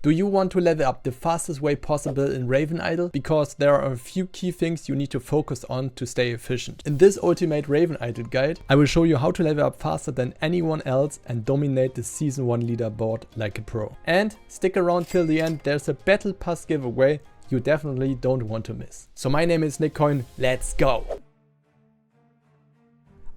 Do you want to level up the fastest way possible in RavenIdle? Because there are a few key things you need to focus on to stay efficient. In this ultimate RavenIdle guide, I will show you how to level up faster than anyone else and dominate the season 1 leaderboard like a pro. And stick around till the end, there's a battle pass giveaway you definitely don't want to miss. So my name is Nickcoin, let's go!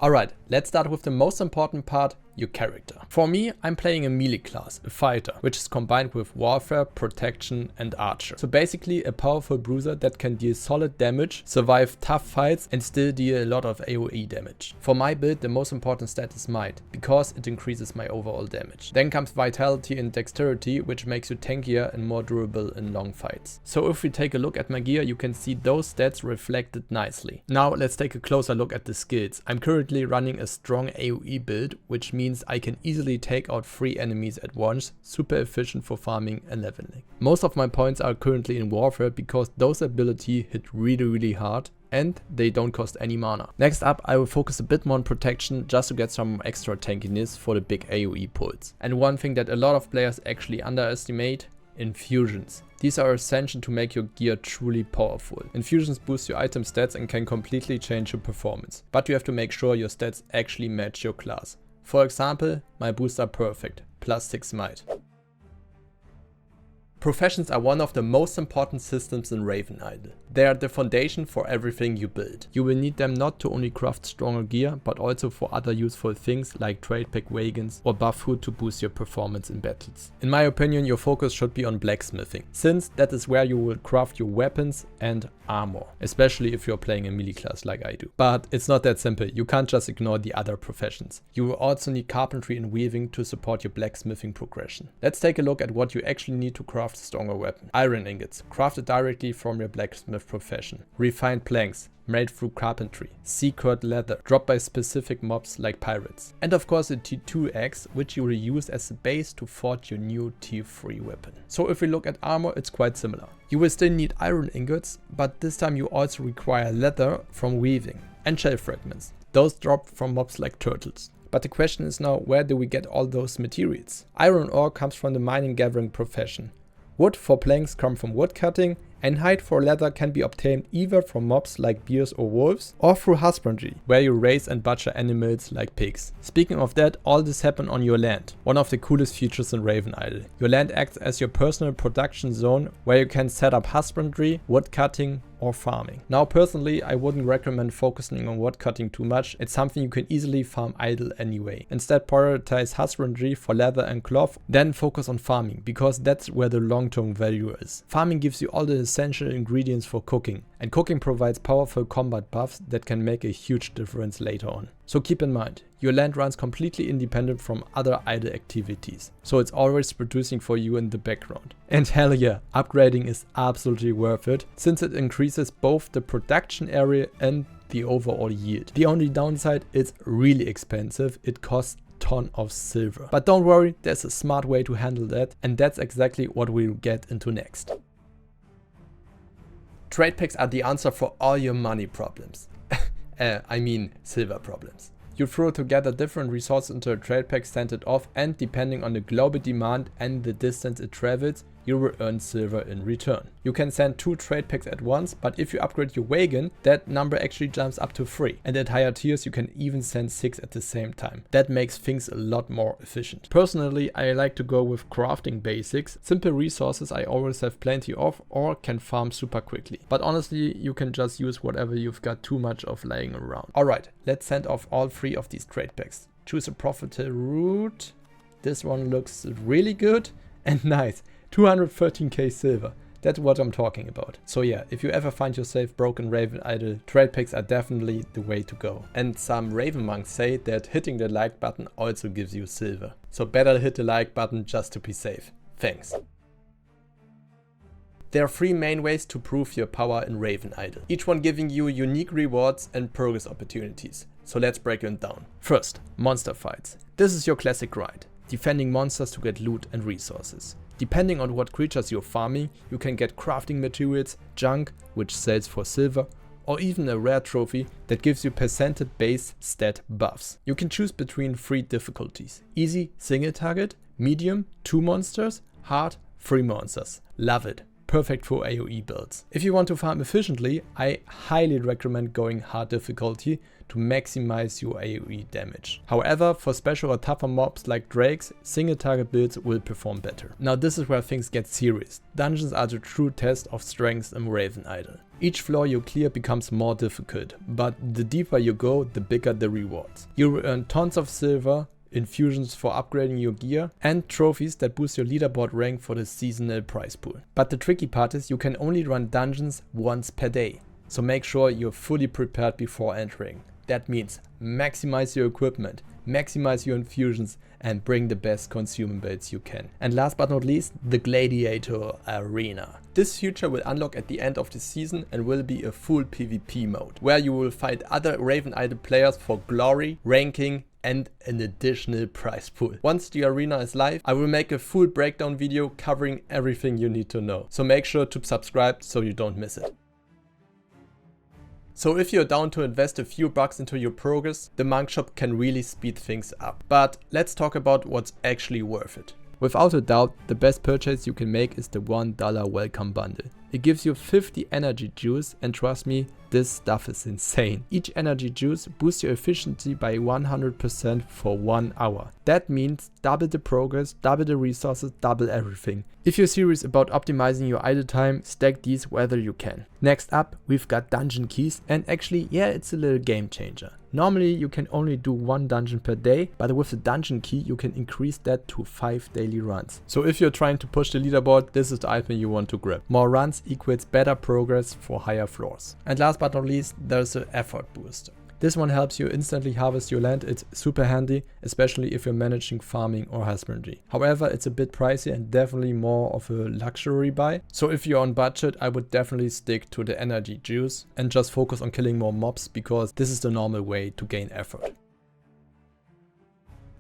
Alright, let's start with the most important part, your character. For me, I'm playing a melee class, a fighter, which is combined with warfare, protection and archer. So basically a powerful bruiser that can deal solid damage, survive tough fights and still deal a lot of AoE damage. For my build, the most important stat is might, because it increases my overall damage. Then comes vitality and dexterity, which makes you tankier and more durable in long fights. So if we take a look at my gear, you can see those stats reflected nicely. Now let's take a closer look at the skills. I'm currently running a strong AoE build, which means I can easily take out 3 enemies at once, super efficient for farming and leveling. Most of my points are currently in warfare because those abilities hit really hard and they don't cost any mana. Next up, I will focus a bit more on protection just to get some extra tankiness for the big AoE pulls. And one thing that a lot of players actually underestimate, infusions. These are essential to make your gear truly powerful. Infusions boost your item stats and can completely change your performance. But you have to make sure your stats actually match your class. For example, my boosts are perfect, +6 might. Professions are one of the most important systems in RavenIdle. They are the foundation for everything you build. You will need them not to only craft stronger gear, but also for other useful things like trade pack wagons or buff food to boost your performance in battles. In my opinion, your focus should be on blacksmithing, since that is where you will craft your weapons and armor, especially if you're playing a melee class like I do. But it's not that simple, you can't just ignore the other professions. You will also need carpentry and weaving to support your blacksmithing progression. Let's take a look at what you actually need to craft a stronger weapon. Iron ingots, crafted directly from your blacksmith profession. Refined planks, made through carpentry. Secured leather, dropped by specific mobs like pirates. And of course a T2 axe, which you will use as a base to forge your new T3 weapon. So if we look at armor, it's quite similar. You will still need iron ingots, but this time you also require leather from weaving. And shell fragments. Those drop from mobs like turtles. But the question is now, where do we get all those materials? Iron ore comes from the mining gathering profession. Wood for planks come from wood cutting, and hide for leather can be obtained either from mobs like bears or wolves, or through husbandry, where you raise and butcher animals like pigs. Speaking of that, all this happen on your land, one of the coolest features in RavenIdle. Your land acts as your personal production zone, where you can set up husbandry, wood cutting, or farming. Now personally, I wouldn't recommend focusing on wood cutting too much. It's something you can easily farm idle anyway. Instead, prioritize husbandry for leather and cloth, then focus on farming, because that's where the long-term value is. Farming gives you all the essential ingredients for cooking, and cooking provides powerful combat buffs that can make a huge difference later on. So keep in mind, your land runs completely independent from other idle activities, so it's always producing for you in the background. And hell yeah, upgrading is absolutely worth it, since it increases both the production area and the overall yield. The only downside, it's really expensive, it costs ton of silver. But don't worry, there's a smart way to handle that, and that's exactly what we'll get into next. Tradepacks are the answer for all your money problems. I mean silver problems. You throw together different resources into a trade pack, send it off, and depending on the global demand and the distance it travels, you will earn silver in return. You can send 2 trade packs at once, but if you upgrade your wagon, that number actually jumps up to 3. And at higher tiers you can even send 6 at the same time. That makes things a lot more efficient. Personally, I like to go with crafting basics. Simple resources I always have plenty of or can farm super quickly. But honestly, you can just use whatever you've got too much of laying around. Alright, let's send off all 3 of these trade packs. Choose a profitable route. This one looks really good and nice. 213k silver. That's what I'm talking about. So yeah, if you ever find yourself broken RavenIdle, trade packs are definitely the way to go. And some Raven monks say that hitting the like button also gives you silver. So better hit the like button just to be safe. Thanks. There are 3 main ways to prove your power in RavenIdle, each one giving you unique rewards and progress opportunities. So let's break them down. First, monster fights. This is your classic grind, defending monsters to get loot and resources. Depending on what creatures you're farming, you can get crafting materials, junk, which sells for silver, or even a rare trophy that gives you percentage based stat buffs. You can choose between 3 difficulties: easy, single target, medium, 2 monsters, hard, free monsters. Love it. Perfect for AoE builds. If you want to farm efficiently, I highly recommend going hard difficulty to maximize your AoE damage. However, for special or tougher mobs like drakes, single target builds will perform better. Now this is where things get serious. Dungeons are the true test of strength in RavenIdle. Each floor you clear becomes more difficult, but the deeper you go, the bigger the rewards. You will earn tons of silver, infusions for upgrading your gear, and trophies that boost your leaderboard rank for the seasonal prize pool. But the tricky part is you can only run dungeons once per day, so make sure you're fully prepared before entering. That means maximize your equipment, maximize your infusions, and bring the best consumables you can. And last but not least, the Gladiator Arena. This feature will unlock at the end of the season and will be a full PvP mode, where you will fight other RavenIdle players for glory, ranking, and an additional prize pool. Once the arena is live, I will make a full breakdown video covering everything you need to know. So make sure to subscribe so you don't miss it. So if you're down to invest a few bucks into your progress, the Munk shop can really speed things up. But let's talk about what's actually worth it. Without a doubt, the best purchase you can make is the $1 welcome bundle. It gives you 50 energy juice, and trust me, this stuff is insane. Each energy juice boosts your efficiency by 100% for 1 hour. That means double the progress, double the resources, double everything. If you're serious about optimizing your idle time, stack these whether you can. Next up, we've got dungeon keys, and actually, yeah, it's a little game changer. Normally you can only do 1 dungeon per day, but with the dungeon key you can increase that to 5 daily runs. So if you're trying to push the leaderboard, this is the item you want to grab. More runs equals better progress for higher floors. And last but not least, there's the effort boost. This one helps you instantly harvest your land. It's super handy, especially if you're managing farming or husbandry. However, it's a bit pricey and definitely more of a luxury buy. So if you're on budget, I would definitely stick to the energy juice and just focus on killing more mobs, because this is the normal way to gain effort.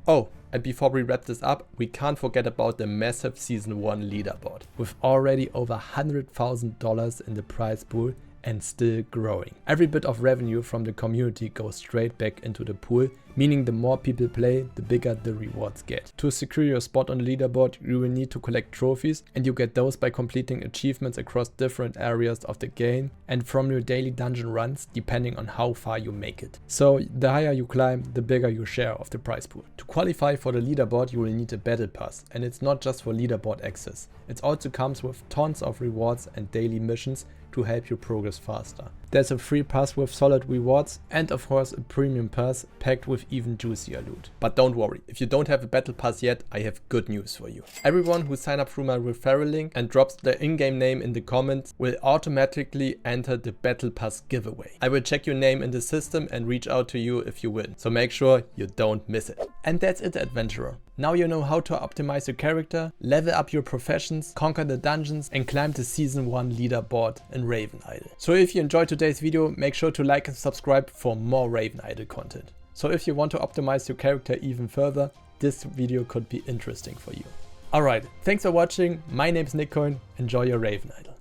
Oh, and before we wrap this up, we can't forget about the massive Season 1 leaderboard. With already over $100,000 in the prize pool and still growing. Every bit of revenue from the community goes straight back into the pool, meaning the more people play, the bigger the rewards get. To secure your spot on the leaderboard, you will need to collect trophies, and you get those by completing achievements across different areas of the game and from your daily dungeon runs, depending on how far you make it. So the higher you climb, the bigger your share of the prize pool. To qualify for the leaderboard, you will need a battle pass, and it's not just for leaderboard access. It also comes with tons of rewards and daily missions to help you progress faster. There's a free pass with solid rewards, and of course a premium pass packed with even juicier loot. But don't worry, if you don't have a battle pass yet, I have good news for you. Everyone who signs up through my referral link and drops their in-game name in the comments will automatically enter the battle pass giveaway. I will check your name in the system and reach out to you if you win, so make sure you don't miss it. And that's it, adventurer. Now you know how to optimize your character, level up your professions, conquer the dungeons, and climb the Season 1 leaderboard in RavenIdle. So if you enjoyed today's video, make sure to like and subscribe for more RavenIdle content. So if you want to optimize your character even further, this video could be interesting for you. Alright, thanks for watching, my name is Nickcoin, enjoy your RavenIdle.